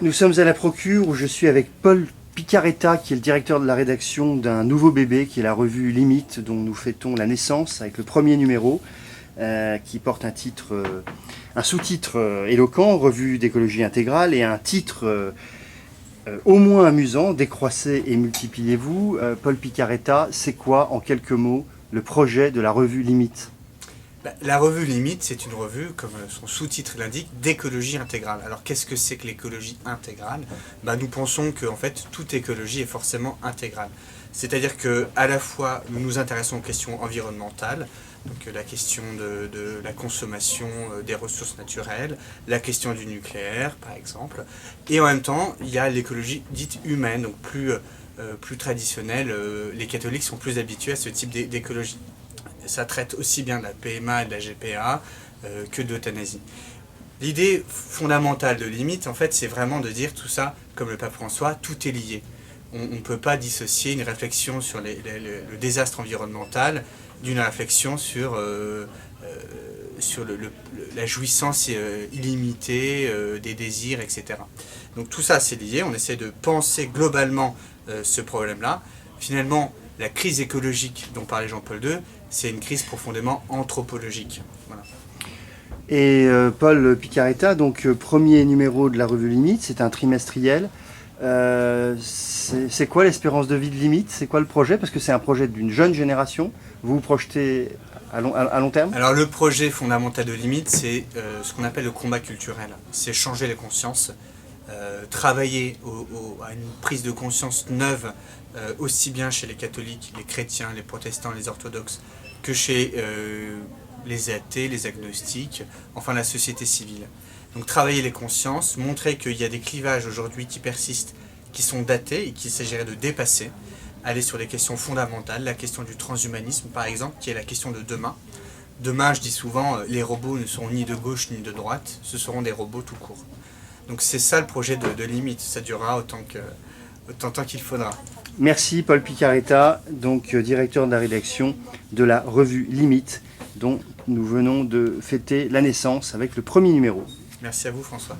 Nous sommes à la Procure où je suis avec Paul Picaretta, qui est le directeur de la rédaction d'un nouveau bébé, qui est la revue Limite, dont nous fêtons la naissance avec le premier numéro, qui porte un sous-titre éloquent, Revue d'écologie intégrale, et un titre au moins amusant, Décroissez et multipliez-vous. Paul Picaretta, c'est quoi, en quelques mots, le projet de la revue Limite ? La revue Limite, c'est une revue, comme son sous-titre l'indique, d'écologie intégrale. Alors qu'est-ce que c'est que l'écologie intégrale ? Nous pensons que en fait, toute écologie est forcément intégrale. C'est-à-dire qu'à la fois, nous nous intéressons aux questions environnementales, donc la question de la consommation des ressources naturelles, la question du nucléaire, par exemple, et en même temps, il y a l'écologie dite humaine, donc plus traditionnelle. Les catholiques sont plus habitués à ce type d'écologie. Ça traite aussi bien de la PMA et de la GPA que de l'euthanasie. L'idée fondamentale de Limite, en fait, c'est vraiment de dire tout ça, comme le pape François, tout est lié. On ne peut pas dissocier une réflexion sur le désastre environnemental d'une réflexion sur la jouissance illimitée des désirs, etc. Donc tout ça, c'est lié. On essaie de penser globalement ce problème-là. Finalement, la crise écologique dont parlait Jean-Paul II, c'est une crise profondément anthropologique. Voilà. Et Paul Picaretta, donc premier numéro de la revue Limite, c'est un trimestriel. C'est quoi l'espérance de vie de Limite ? C'est quoi le projet ? Parce que c'est un projet d'une jeune génération. Vous vous projetez à long terme ? Alors le projet fondamental de Limite, c'est ce qu'on appelle le combat culturel. C'est changer les consciences, travailler à une prise de conscience neuve, aussi bien chez les catholiques, les chrétiens, les protestants, les orthodoxes, que chez les athées, les agnostiques, enfin la société civile. Donc travailler les consciences, montrer qu'il y a des clivages aujourd'hui qui persistent, qui sont datés et qu'il s'agirait de dépasser, aller sur les questions fondamentales, la question du transhumanisme par exemple, qui est la question de demain. Demain, je dis souvent, les robots ne seront ni de gauche ni de droite, ce seront des robots tout court. Donc c'est ça le projet de Limite, ça durera autant de temps qu'il faudra. Merci Paul Picaretta, donc directeur de la rédaction de la revue Limite, dont nous venons de fêter la naissance avec le premier numéro. Merci à vous François.